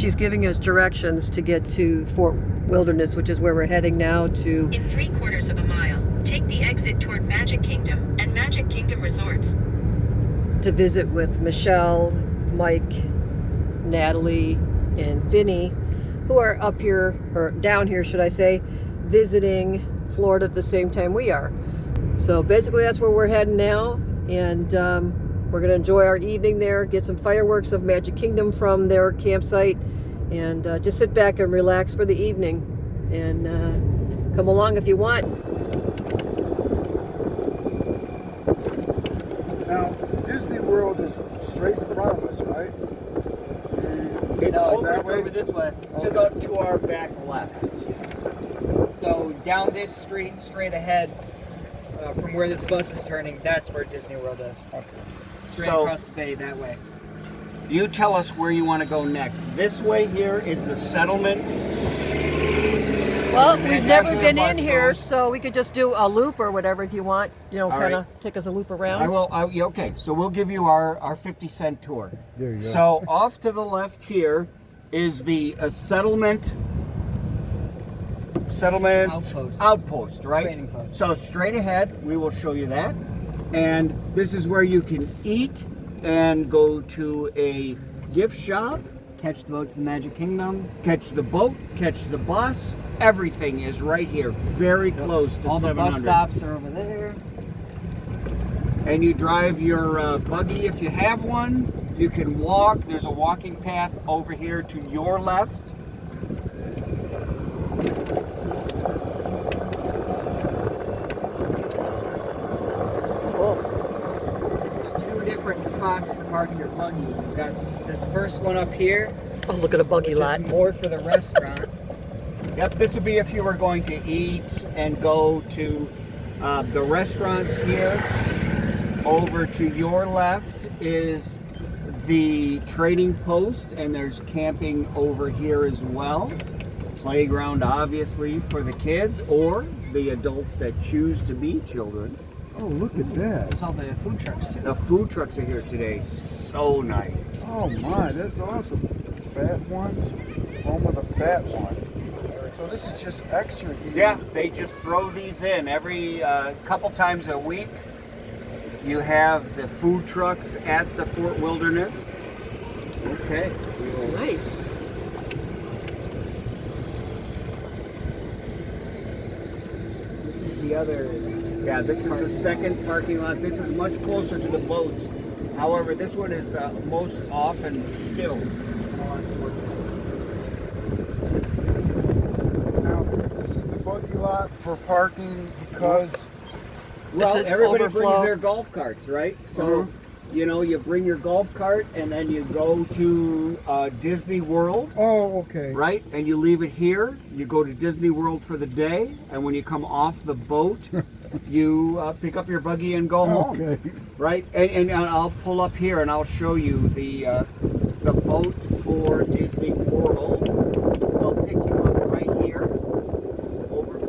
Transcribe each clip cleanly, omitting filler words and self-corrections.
she's giving us directions to get to Fort Wilderness, which is where we're heading now to. In 3/4 of a mile, take the exit toward Magic Kingdom and Magic Kingdom Resorts. To visit with Michelle, Mike, Natalie, and Vinny, who are up here, or down here, should I say, visiting Florida at the same time we are. So basically that's where we're heading now, and we're going to enjoy our evening there, get some fireworks of Magic Kingdom from their campsite, and just sit back and relax for the evening. And come along if you want. Now, Disney World is straight in front of us, right? It's over this way, Okay. to our back left. So down this street, straight ahead, from where this bus is turning, that's where Disney World is. Okay. Straight So- across the bay that way. You tell us where you want to go next. This way here is the settlement. Well, And we've have never your been bus in here, goes. so we could just do a loop or whatever if you want. You know, All kind of right. take us a loop around. Okay, so we'll give you our 50-cent tour. There you go. So off to the left here is the settlement outpost, right? Training post. So straight ahead, we will show you that. And this is where you can eat and go to a gift shop, Catch the boat to the Magic Kingdom. catch the boat, catch the bus. Everything is right here, very close to All the 700. bus stops are over there. And you drive your buggy if you have one. You can walk. There's a walking path over here to your left. There's two different spots to park your buggy. You've got this first one up here, Oh, look at a buggy which lot. is more for the restaurant. Yep, this would be if you were going to eat and go to the restaurants here. Over to your left is the trading post, and there's camping over here as well. Playground, obviously, for the kids or the adults that choose to be children. Oh, look at that. There's all the food trucks too. The food trucks are here today. So nice. Oh my, that's awesome. Fat ones, home of the fat one. So this is just extra here. Yeah, they just throw these in every couple times a week. You have the food trucks at the Fort Wilderness. Okay. we will- Nice. This is the other. Yeah, this is the second parking lot. This is much closer to the boats. However, this one is most often filled. Now, this is the buggy lot for parking because Well, an everybody overflow. brings their golf carts, right? So, you know, you bring your golf cart and then you go to Disney World, oh, okay. right? And you leave it here. You go to Disney World for the day, and when you come off the boat, you pick up your buggy and go home, Okay. right? And I'll pull up here and I'll show you the boat for Disney World. They'll pick you up right here,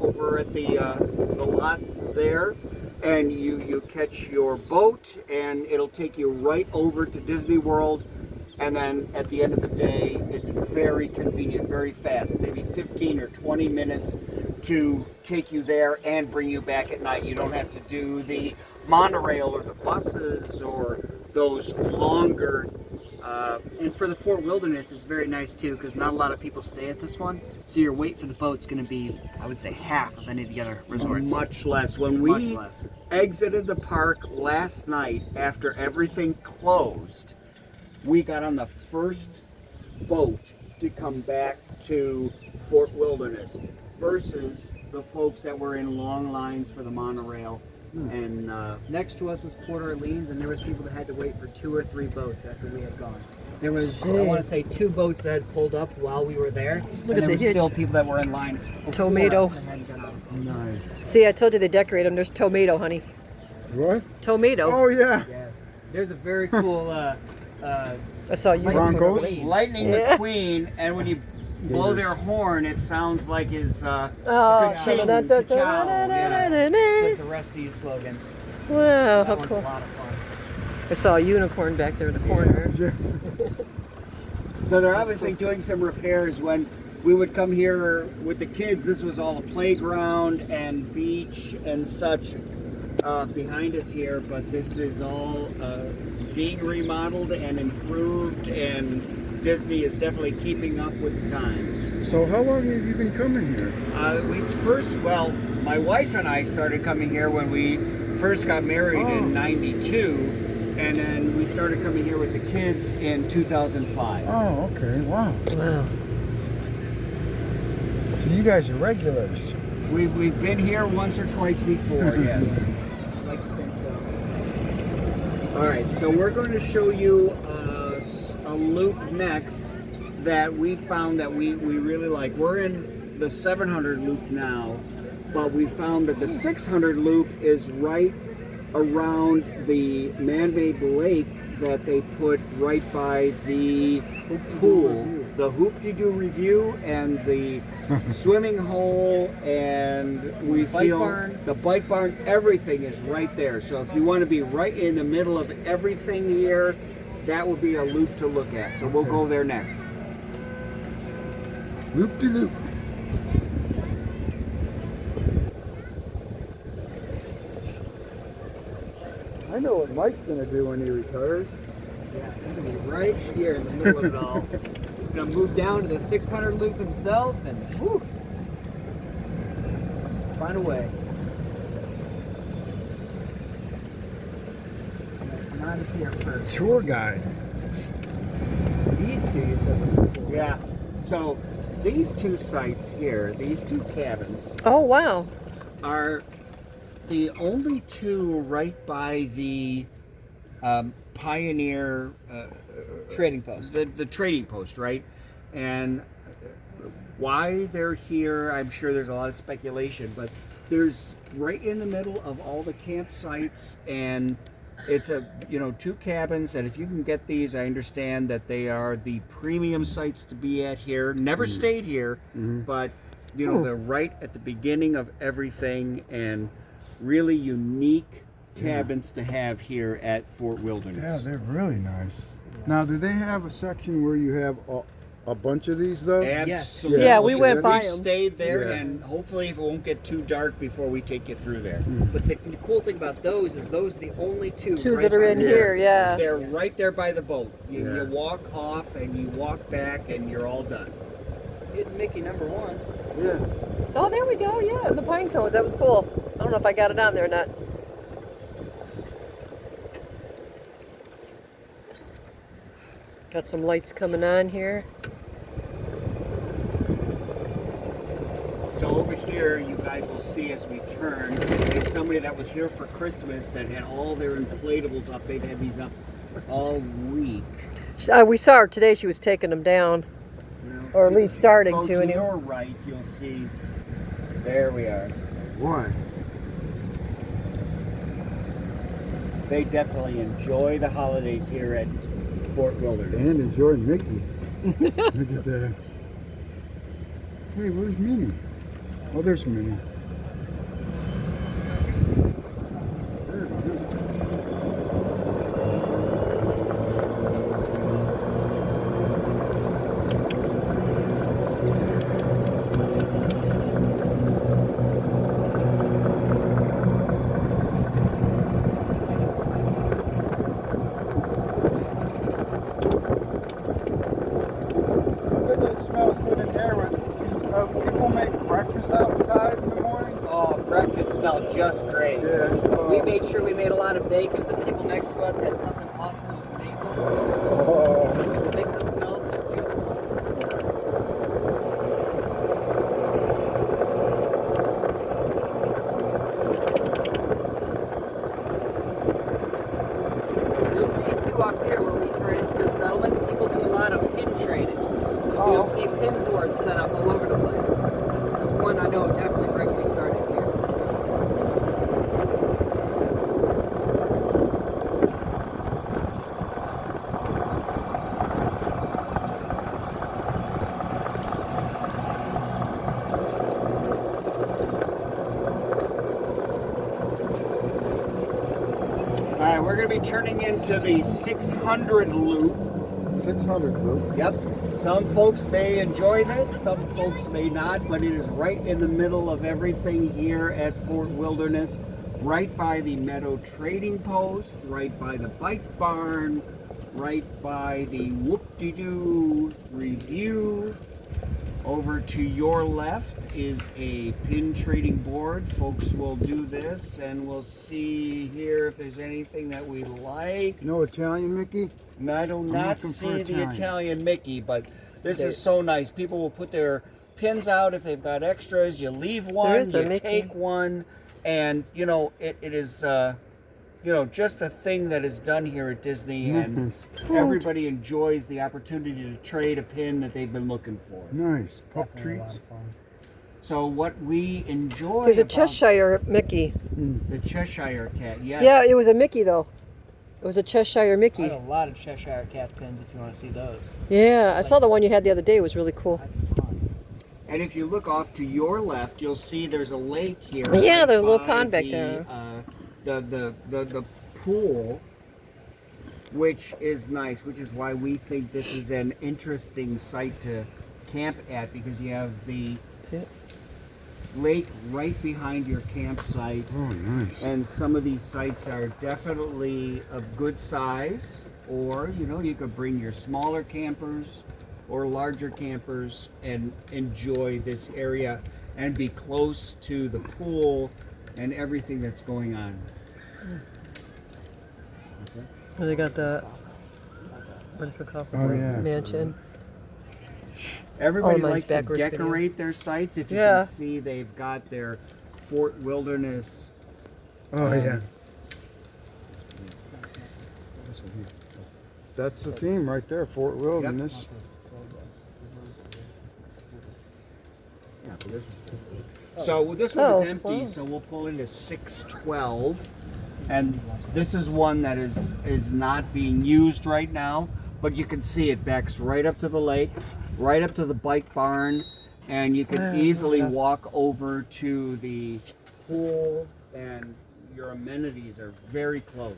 over at the lot there. And you catch your boat, and it'll take you right over to Disney World. And then at the end of the day, it's very convenient, very fast, maybe 15 or 20 minutes to take you there and bring you back at night. You don't have to do the monorail or the buses or those longer. And for the Fort Wilderness, it's very nice too, because not a lot of people stay at this one. So your wait for the boat's going to be, I would say, half of any of the other resorts. Much less. When Much we less. exited the park last night after everything closed, we got on the first boat to come back to Fort Wilderness versus the folks that were in long lines for the monorail. And Next to us was Port Orleans, and there was people that had to wait for 2 or 3 boats after we had gone. There was, I want to say, 2 boats that had pulled up while we were there. Look and at there the was hitch. still people that were in line before Tomato. us that hadn't got on. Nice. See, I told you they decorate them. There's tomato, honey. What? Tomato. Oh, yeah. Yes. There's a very cool I saw you. Broncos? Lightning Yeah. McQueen, and when you blow their horn, it sounds like his Oh, ka-ching, ka-chow, yeah. says the Rusty's slogan. Wow, That how one's cool. a lot of fun. I saw a unicorn back there in the corner. Yeah. So they're obviously doing some repairs. When we would come here with the kids, this was all a playground and beach and such behind us here, but this is all being remodeled and improved, and Disney is definitely keeping up with the times. So how long have you been coming here? Well, my wife and I started coming here when we first got married in '92. And then we started coming here with the kids in 2005. Oh, okay. Wow. Wow. So you guys are regulars. We've been here once or twice before, yes. I'd like to think so. All right, so we're going to show you a loop next that we found that we really like. We're in the 700 loop now, but we found that the 600 loop is right around the man-made lake that they put right by the pool, the hoop-de-doo review, and the swimming hole, and we feel the bike barn. Everything is right there. So if you want to be right in the middle of everything here, that would be a loop to look at. So we'll go there next. Loop-de-loop. I know what Mike's gonna do when he retires. Yes, he's gonna be right here in the middle of it all. He's gonna move down to the 600 loop himself and whoo, find a way. Come on here first. Tour guide. These two you said was cool. Yeah. So these two sites here, these two cabins, Oh, wow. are the only two right by the Pioneer Trading post. the trading post, right? And why they're here, I'm sure there's a lot of speculation, but there's right in the middle of all the campsites, and it's two cabins. And if you can get these, I understand that they are the premium sites to be at here. Never stayed here, but they're right at the beginning of everything, and really unique cabins to have here at Fort Wilderness. Yeah, they're really nice. Now, do they have a section where you have a bunch of these though? Absolutely. Yeah, we went by We've them. stayed there, Yeah. and hopefully it won't get too dark before we take you through there. But the cool thing about those is those are the only two right That are by in there. here, yeah. They're right there by the boat. You Yeah. walk off and you walk back, and you're all done. Hidden Mickey #1. Yeah. Oh, there we go. Yeah, the pine cones. That was cool. I don't know if I got it on there or not. Got some lights coming on here. So over here, you guys will see as we turn, is somebody that was here for Christmas that had all their inflatables up. They've had these up all week. We saw her today. She was taking them down, or at least starting Go to. to Anyway. your right, you'll see. There we are. Why? They definitely enjoy the holidays here at Fort Wilderness. And enjoy Mickey. Look at that. Hey, where's Minnie? Oh, there's Minnie. There we go. Bet you it smells good in here when people make breakfast outside in the morning. Oh, breakfast smelled just great. Yeah. We made sure we made a lot of bacon. The people next to us had something awesome. It was bagel. Oh. The mix of smells was just You'll see too up here where we turn into the settlement, people do a lot of pin trading. So you'll see pin boards set up all over the place. There's one I know definitely regularly started here. All right, we're going to be turning into the 600 loop. 600, Luke. Yep. Some folks may enjoy this, some folks may not, but it is right in the middle of everything here at Fort Wilderness, right by the Meadow Trading Post, right by the Bike Barn, right by the Whoop-de-Doo Review. Over to your left is a pin trading board. Folks will do this and we'll see here if there's anything that we like. No Italian Mickey? No, I do not looking for see the Italian. Italian Mickey, but this is so nice. People will put their pins out if they've got extras. You leave one, is a you Mickey. take one, and you know it is just a thing that is done here at Disney, and everybody enjoys the opportunity to trade a pin that they've been looking for. Nice. Pup treats. So what we enjoy There's a about Cheshire Mickey. the Cheshire Cat, yes. Yeah, it was a Mickey though. It was a Cheshire I Mickey. have a lot of Cheshire Cat pins if you want to see those. Yeah, I saw the one you had the other day. It was really cool. I have a ton. And if you look off to your left, you'll see there's a lake here. Yeah, there's a little by pond back the, there. The pool, which is nice, which is why we think this is an interesting site to camp at, because you have the That's it. lake right behind your campsite. Oh, nice. And some of these sites are definitely of good size, or you could bring your smaller campers or larger campers and enjoy this area and be close to the pool and everything that's going on. So they got the Oh, yeah. mansion. Everybody Oh, mine's likes to backwards video. decorate their sites. If you Yeah. can see, they've got their Fort Wilderness. Oh, yeah. That's the theme right there, Fort Wilderness. So this one is Oh, empty, wow. so we'll pull into 612. And this is one that is not being used right now, but you can see it backs right up to the lake, right up to the bike barn, and you can easily walk over to the pool, and your amenities are very close.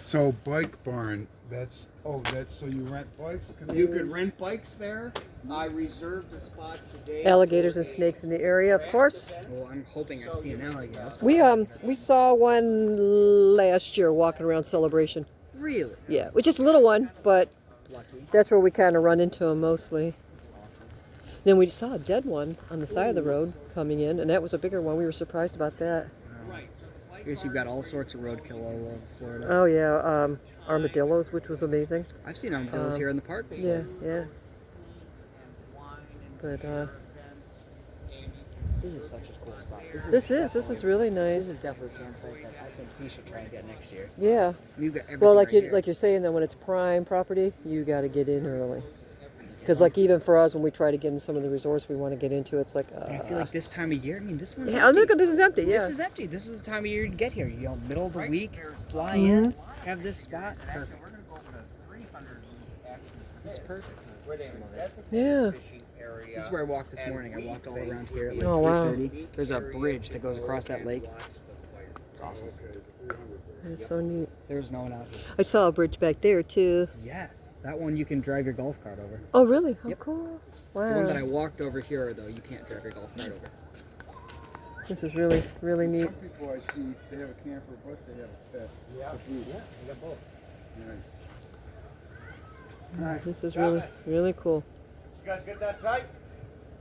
So, Bike Barn, that's so you rent bikes? You could rent bikes there. I reserved a spot today. Alligators and snakes in the area, of course. Well, I'm hoping I see an alligator. We saw one last year walking around Celebration. Really? Yeah, which is a little one, but Lucky. that's where we kind of run into them mostly. Then we saw a dead one on the side of the road coming in, and that was a bigger one. We were surprised about that. I guess you've got all sorts of roadkill all over Florida. Oh yeah, armadillos, which was amazing. I've seen armadillos here in the park before. Yeah, yeah. But This is such a cool spot. this is really nice. This is definitely a campsite that I think we should try and get next year. Yeah. You've got everything Well, like right here. you're saying that when it's prime property, you got to get in early. Because like even for us, when we try to get in some of the resorts we want to get into, it's like. And I feel like this time of year, I mean, this one's Yeah, empty. look at this is empty. Yeah. This is empty. This is the time of year to get here. You know, middle of the week, fly in, have this spot. Perfect. It's perfect. Yeah. This is where I walked this morning. I walked all around here at like Oh, wow. 8:30. There's a bridge that goes across that lake. It's awesome. It's so neat. There's no one out here. I saw a bridge back there too. Yes, that one you can drive your golf cart over. Oh really? Oh Yep. cool. The one that I Wow. walked over here, though, you can't drive your golf cart over. This is really really neat. Some people I see, they have a camper, but they have a pet. Yeah. You got both. This is really really cool. You guys get that site?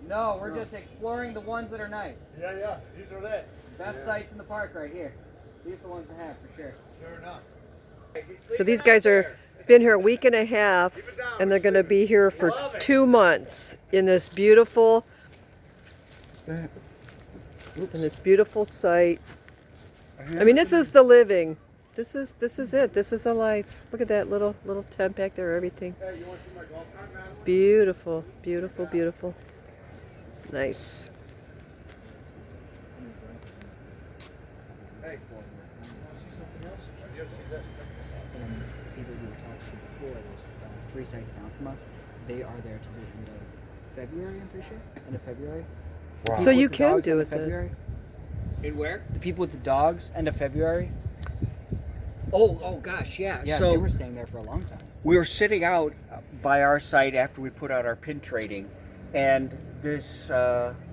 No, we're just exploring the ones that are nice. Yeah, these are it. Best sites in the park right here. These are the ones to have for sure. Sure enough. So these guys are been here a week and a half, and they're going to be here for 2 months in this beautiful site. I mean, this is the living. This is it. This is the life. Look at that little tent back there. Everything. Hey, you want to see my golf cart, man? Beautiful, beautiful, beautiful. Nice. Hey, want to see something else? Have you ever seen this? People we were talking to before, there's 3 sites down from us. They are there till the end of February, I'm pretty sure. End of February. Wow. So you With the can dogs, do end it of then. February. In where? The people with the dogs, end of February. Oh gosh, yeah. Yeah, So they were staying there for a long time. we were sitting out by our site after we put out our pin trading, and this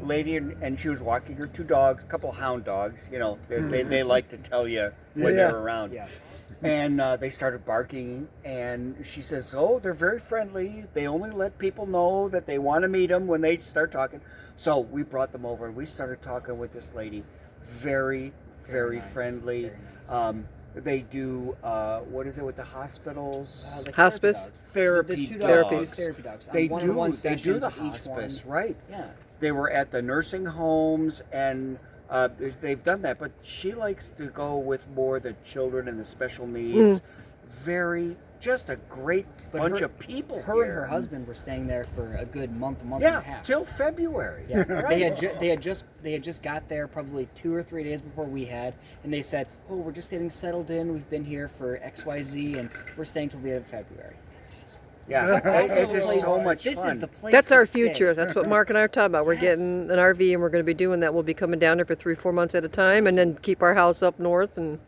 lady, and she was walking her 2 dogs, a couple of hound dogs. You know, they like to tell you when Yeah. they're around. Yeah. And they started barking, and she says, "Oh, they're very friendly. They only let people know that they want to meet them when they start talking." So we brought them over, and we started talking with this lady. Very, very nice. friendly. Very nice. They do what is it with the hospitals? Like Hospice? Therapy the 2 dogs. dogs. Therapy dogs. They One-on-one do. They do sessions the with each hospice, one. right? Yeah. They were at the nursing homes, and they've done that. But she likes to go with more the children and the special needs. Just a great But bunch her- of people Her here. and her husband were staying there for a good month and a Yeah, half. till February. Yeah, Right. they had just got there probably 2 or 3 days before we had, and they said, "Oh, we're just getting settled in. We've been here for XYZ, and we're staying till the end of February." That's awesome. Yeah, it's just so much This fun. is the place. That's to our stay. future. That's what Mark and I are talking about. We're Yes. getting an RV and we're going to be doing that. We'll be coming down there for 3-4 months at a time and then keep our house up north, and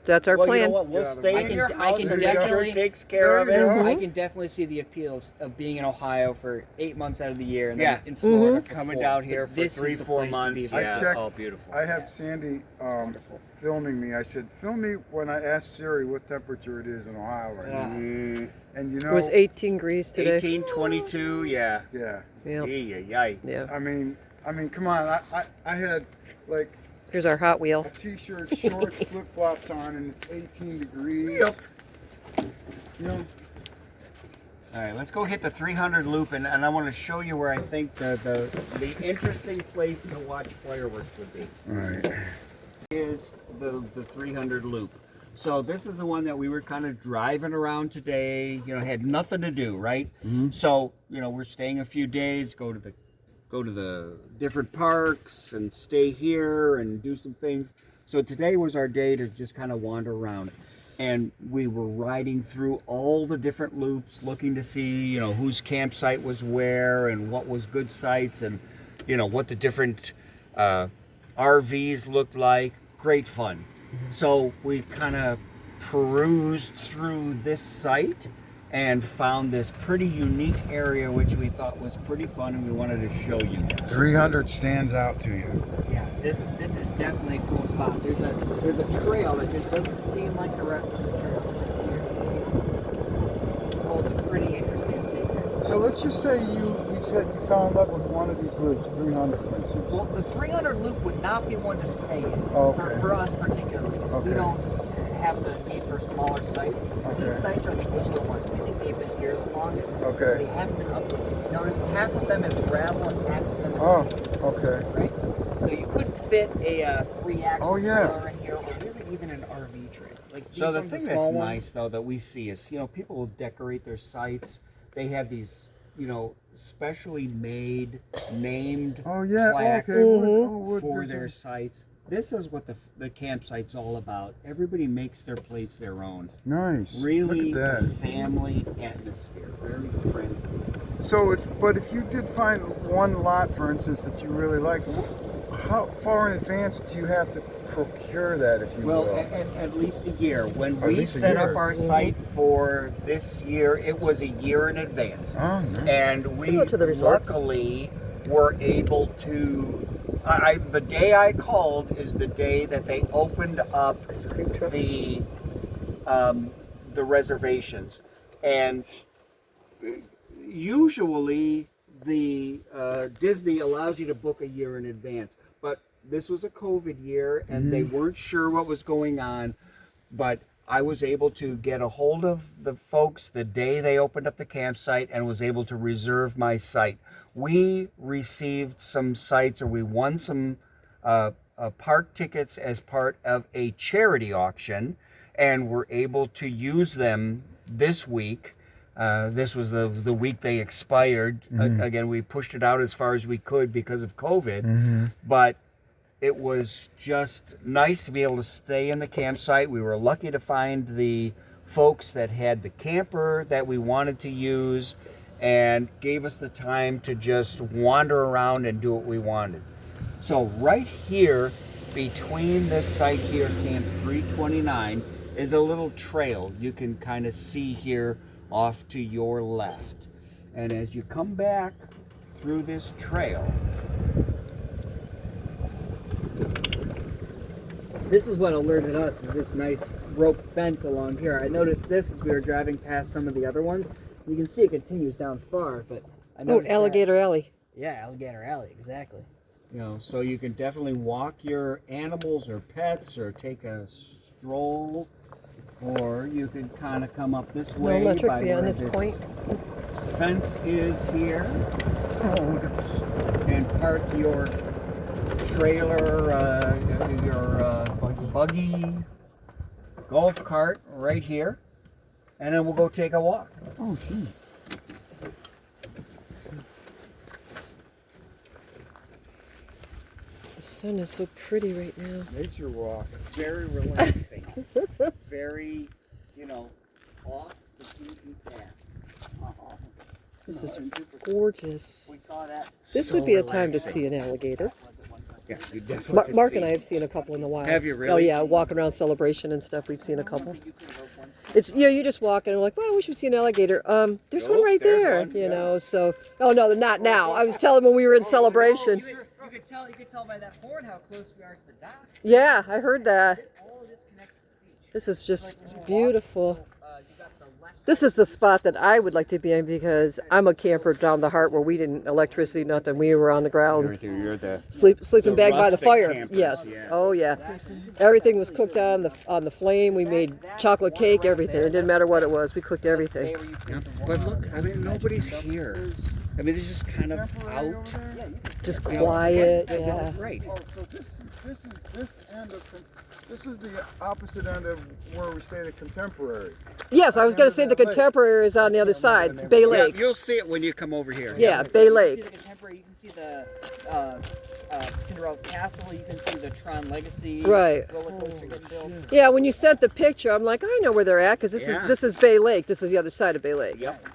that's our well, plan. you know what? We'll Yeah, stay I in can- your I house can and make sure definitely- it takes care of There you it. go. I can definitely see the appeal of being in Ohio for 8 months out of the year, and Yeah. then in Florida for Coming 4. down here But for this is 3-4 the place to be months. for Yeah, I checked- oh, beautiful. I have Yes. Sandy Wonderful. filming me. I said, film me when I asked Siri what temperature it is in Ohio right now. And you know, It was 18 degrees today. 18, 22, yeah. yeah. Yeah. Yeah. I mean, come on. I had like Here's our Hot Wheel. a t-shirt, shorts, flip flops on, and it's 18 degrees. Yep. You know, All right, let's go hit the 300 loop, and I want to show you where I think the interesting place to watch fireworks would be. all right. Is the 300 loop. So this is the one that we were kind of driving around today. You know, had nothing to do, right? So you know, we're staying a few days, go to the different parks and stay here and do some things. So today was our day to just kind of wander around, and we were riding through all the different loops, looking to see, you know, whose campsite was where and what was good sites, and you know what the different RVs looked like. Great fun. So we kind of perused through this site and found this pretty unique area which we thought was pretty fun, and we wanted to show you. 300 stands out to you. Yeah, this is definitely a cool spot. There's a trail that just doesn't seem like the rest of the trails right here. Holds a pretty interesting secret. So let's just say you said you fell in love with one of these loops, 300 for instance. Well, the 300 loop would not be one to stay in Okay. for us particularly. Because Okay. we don't have the need for a smaller site. Okay. These sites are the older ones. We think they've been here the longest. Okay. So they haven't been updated. Notice half of them is gravel and half of them is Oh, okay. right? So you couldn't fit a 3-axle Oh, yeah. trailer in here, or really even an RV trailer. Like these So the ones, thing small that's ones, nice though that we see is, you know, people will decorate their sites. They have these, you know, specially made, named Oh yeah. plaques Okay. Oh, wood, for there's their a- sites. This is what the campsite's all about. Everybody makes their place their own. Nice. Really Look at that. family atmosphere. Very friendly. So if you did find one lot, for instance, that you really liked, how far in advance do you have to procure that, if you Well, will? at least a year. When At we least a set year. up our site for this year, it was a year in advance. Oh, nice. And we Similar to the resorts. luckily were able to. The day I called is the day that they opened up the reservations, and usually the Disney allows you to book a year in advance, but this was a COVID year and they weren't sure what was going on, but I was able to get a hold of the folks the day they opened up the campsite and was able to reserve my site. We received some sites, or we won some park tickets as part of a charity auction, and were able to use them this week. This was the week they expired. Again, we pushed it out as far as we could because of COVID, but it was just nice to be able to stay in the campsite. We were lucky to find the folks that had the camper that we wanted to use and gave us the time to just wander around and do what we wanted. So right here, between this site here, Camp 329, is a little trail you can kind of see here off to your left. And as you come back through this trail, This is what alerted us, is this nice rope fence along here. I noticed this as we were driving past some of the other ones. You can see it continues down far, but I Oh, noticed Alligator Alley. that. Yeah, Alligator Alley, exactly. you know, so you can definitely walk your animals or pets or take a stroll, or you can kind of come up this way electric by beyond where this point. fence is here, and park your trailer, your buggy, golf cart right here, and then we'll go take a walk. Oh, gee. The sun is so pretty right now. Nature walk. Very relaxing. Very, you know, off the beaten path. This is gorgeous. We saw that. This So would be a time to relaxing. see an alligator. Was it one time? Yeah, you definitely could Mark see. and I have seen a couple in the wild. Have you Oh really? yeah, walking around Celebration and stuff. We've seen a couple. You could have once. It's you just walk and like, well, we should see an alligator. There's one Oh, right there's there. one, You yeah. know, so oh no, not now. I was telling when we were in Celebration. You could tell by that horn how close we are to the dock. Yeah, I heard that. All of this connects to the beach. This is just beautiful. You got the left This is the spot that I would like to be in because I'm a camper down the heart where we didn't electricity, nothing. We were on the ground, You're the sleeping the bag by the rustic fire. campers, Yes. yeah. Oh yeah. Everything was cooked on the flame. We made chocolate cake, everything. It didn't matter what it was. We cooked everything. where you Yeah, take the but walk. look, I mean, nobody's here. I mean, they're just kind of out. Just quiet. Yeah. Right. Oh, so this is the opposite end of where we stayed at Contemporary. Yes, I was going to say the Contemporary is on the other side, Bay Yeah, Lake. you'll see it when you come over here. Yeah, Bay You can see Lake. the Contemporary. You can see the Cinderella's Castle. You can see the Tron Legacy Right. roller coaster getting built. Yeah, when you sent the picture, I'm like, I know where they're at because Yeah. this is Bay Lake. This is the other side of Bay Lake. Yep.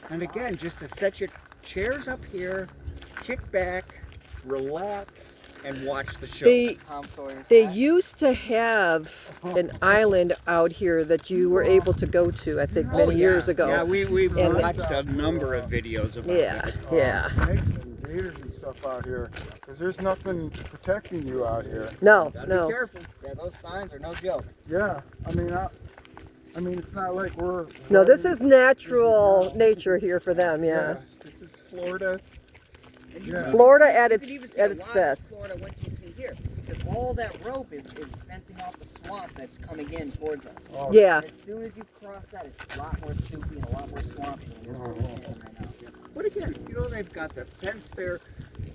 And again, just to set your chairs up here, kick back, relax, and watch the show. Tom Sawyer's They hat. used to have an island out here that you were able to go to, I think, many years ago. Yeah, we've And- watched a number of videos about Yeah, it. yeah. Snakes and gators and stuff out here. Because there's nothing protecting you out here. No, Gotta no. be careful. Yeah, those signs are no joke. Yeah, I mean, it's not like we're. No, this is natural nature here for them, yeah. This is Florida. Yeah. Florida at You can even its see a at its lot of best. Florida once you see here, because all that rope is fencing off the swamp that's coming in towards us. Oh, Yeah. As soon as you cross that, it's a lot more soupy and a lot more swampy than it is where we're standing right now. But again, you know, they've got the fence there,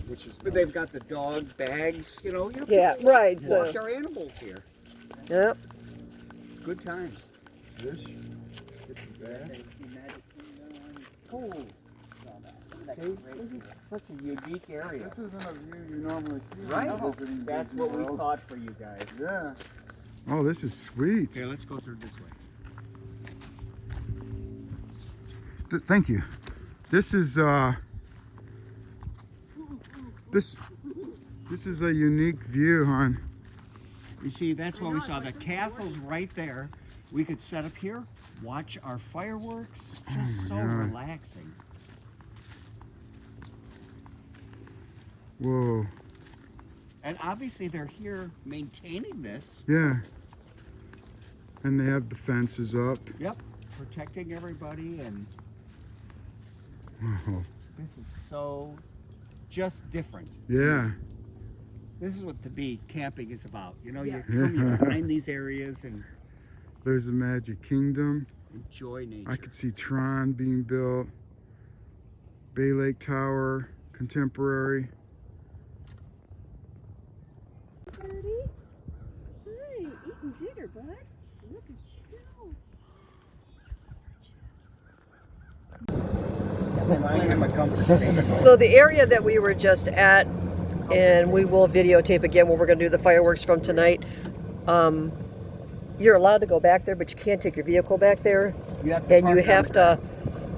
which is but they've got the dog bags, you know. Yeah, right. Walk So, their animals here. yep. Good times. this. It's bad. Oh, See, this is such a unique area. This isn't a view you normally see. Right? when visiting That's Disney what we World. thought for you guys. Yeah. Oh, this is sweet. Here, let's go through this way. Thank you. This is this is a unique view, hon. You see, that's what we saw. The castle's right there. We could set up here, watch our fireworks. Just so God. relaxing. Whoa. And obviously they're here maintaining this. Yeah. And they have the fences up. Yep. Protecting everybody, and Wow. this is so just different. Yeah. This is what to be camping is about. You know, Yes. you come, you find these areas and There's the Magic Kingdom. enjoy nature. I could see Tron being built. Bay Lake Tower, Contemporary. Birdie? Hi, eating dinner, bud. Look at you. So the area that we were just at, and we will videotape again when we're going to do the fireworks from tonight. You're allowed to go back there, but you can't take your vehicle back there, You have and you have to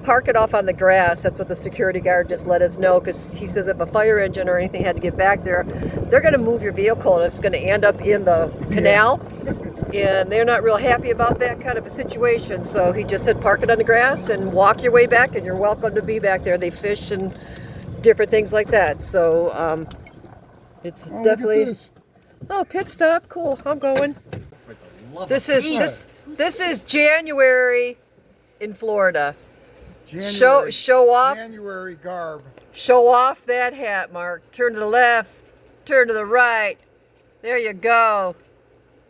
park it off on the grass. That's what the security guard just let us know, because he says if a fire engine or anything had to get back there, they're going to move your vehicle and it's going to end up in the canal. and they're not real happy about that kind of a situation. So he just said, park it on the grass and walk your way back, and you're welcome to be back there. They fish and different things like that. So it's definitely. Oh, pit stop, cool. I'm going. This is January in Florida. January, Show off. January garb. Show off that hat, Mark. Turn to the left. Turn to the right. There you go.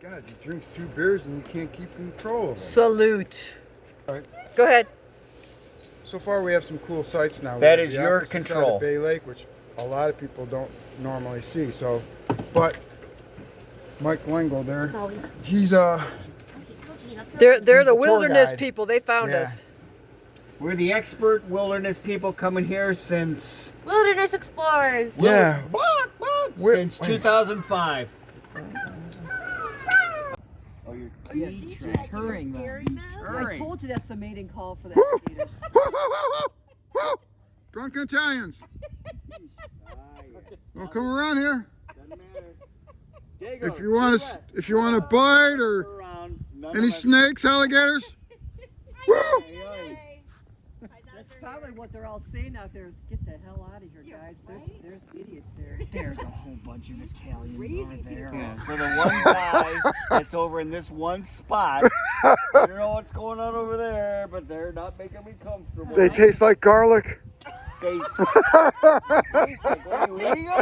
God, you drink 2 beers and you can't keep control of them. Salute. All right. Go ahead. So far, we have some cool sights now. That We have is the your opposite side control. of Bay Lake, which a lot of people don't normally see. So, but Mike Lengel there, he's They're He's the a tour wilderness guide. people. They found Yeah. us. We're the expert wilderness people coming here since Wilderness explorers. yeah. since 2005. Oh, you're deterring them. I told you that's the mating call for the alligators. Drunken Italians. Well, come around here. If you want to bite or any snakes, alligators. Woo! That's probably what they're all saying out there is, get the hell out of here, guys. There's idiots there. There's a whole bunch of Italians over there. Yeah, so the one guy that's over in this one spot, I don't know what's going on over there, but they're not making me comfortable. They taste like garlic. They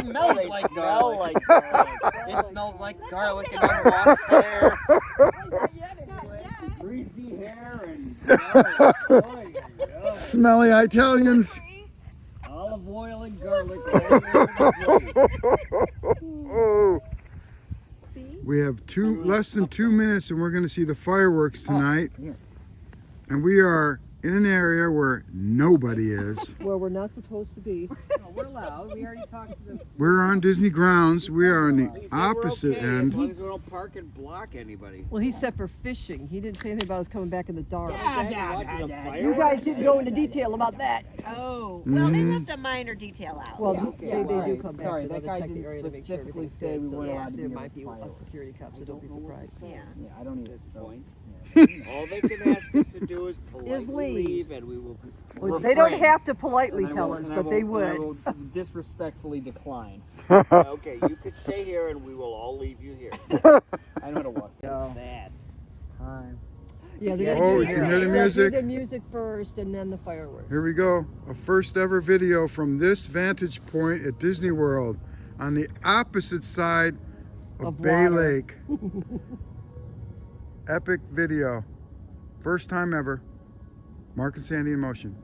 smells they like smell garlic. like garlic. It smells like garlic and unwashed hair. Greasy hair and Smelly Italians. olive oil and garlic all over the place. Oh. We have less than 2 minutes, and we're going to see the fireworks tonight. And we are in an area where nobody is. Where we're not supposed to be. No, we're loud. We already talked to them. We're on Disney grounds. We are on the opposite As end. long as we don't park and block anybody. Well, he said for fishing. He didn't say anything about us coming back in the dark. You You guys didn't go into detail about that. Oh, well, they left a minor detail out. Well, they do right. come back Sorry, to that check guy the didn't area to make sure specifically everything's say safe. we So weren't yeah, allowed to there be might be near a fireworks. security cop, so don't be surprised. Yeah. Yeah, I don't either. Point. All they can ask us to do is politely leave. leave, and we will. Well, they don't Refrain. have to politely And I tell will- us, and I but will- they and I would. will disrespectfully decline. Okay, you could stay here, and we will all leave you here. I know how to walk. That time. Yeah, they Oh, gotta you can hear the music. do the music first and then the fireworks. Here we go. A first ever video from this vantage point at Disney World on the opposite side of Bay water. Lake. Epic video. First time ever. Mark and Sandie in motion.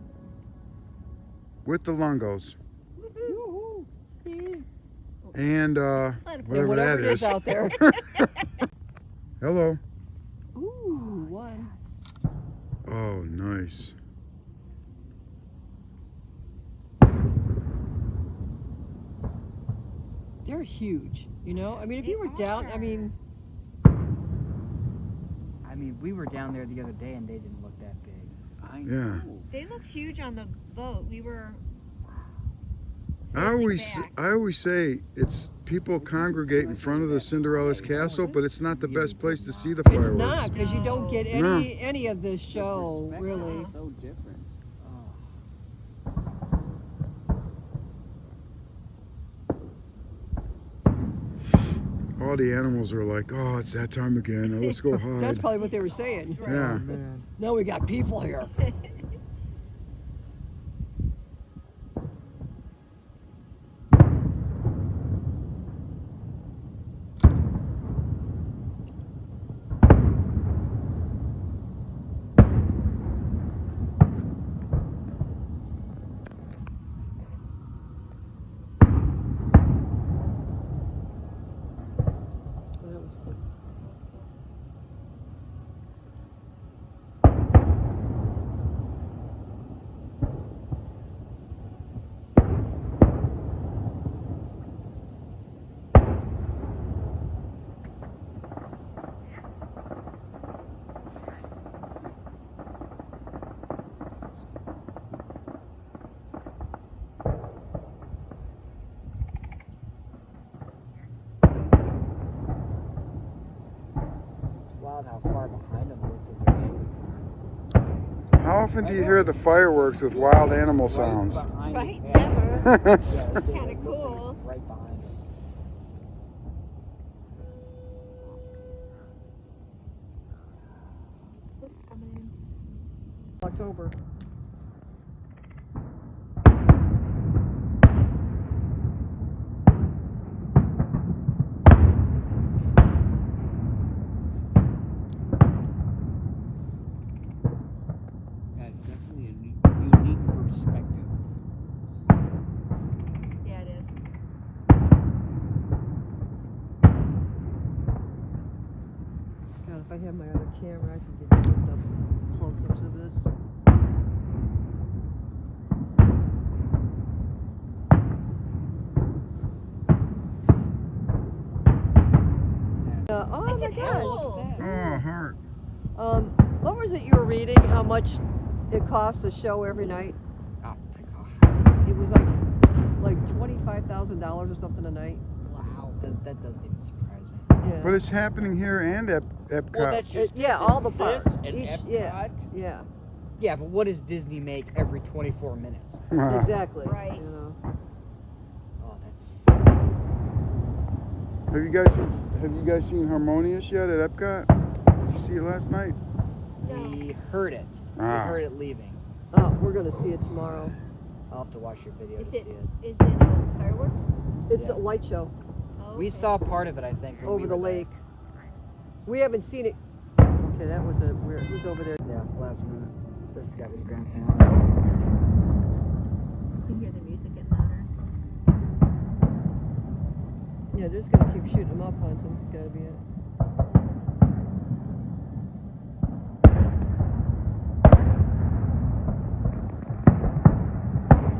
With the Lungos. And whatever that it is is. out there. Hello. Ooh, one. Oh, nice. They're huge, you know? I mean, if you were down, I mean, we were down there the other day and they didn't look that big. Yeah. They looked huge on the boat. We were. I always say it's people congregate in front of the Cinderella's castle, but it's not the best place to see the it's fireworks. not, because you don't get No. any of this show, really. So different. All the animals are like, oh, it's that time again. Now let's go hide. That's probably what they were saying. Yeah. Now we got people here. That was cool. How often do you hear the fireworks with wild animal sounds? Behind Right? it. Never. Yeah, That's kind of cool. right behind it. What's coming in? October. That's definitely a unique perspective. Yeah, it is. God, if I had my other camera, I could get zoomed up close-ups of this. Oh It's my an gosh. owl. Oh, heart. What was it you were reading? How much it costs to show every night? Oh, God. It was like $25,000 or something a night. Wow. That doesn't even surprise me. Yeah. But it's happening here and at Epcot. Well, that's just yeah, all the parks. this and Each- Epcot. yeah. Yeah. Yeah, but what does Disney make every 24 minutes? Exactly. Right. You know. Oh, that's. Have you guys seen Harmonious yet at Epcot? Did you see it last night? We heard it. Ah. We heard it leaving. Oh, we're gonna see it tomorrow. I'll have to watch your video Is to it see it. is it fireworks? It's Yeah. a light show Oh, We okay. saw part of it, I think, when over we the were there. lake. We haven't seen it. Okay, that was a weird. Who's over there? Yeah, last minute. This has got to be the grand finale. You can hear the music getting louder. Yeah, they're just gonna keep shooting them up, hon. So this has got to be it.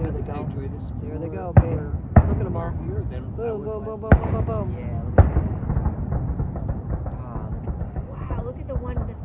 There they go. Enjoy this There they more. go, babe. Look at them all. Here, then I Boom, was boom, like, boom, boom, boom, boom, boom. Yeah, look at that. Ah, look at that. Wow, look at the one that's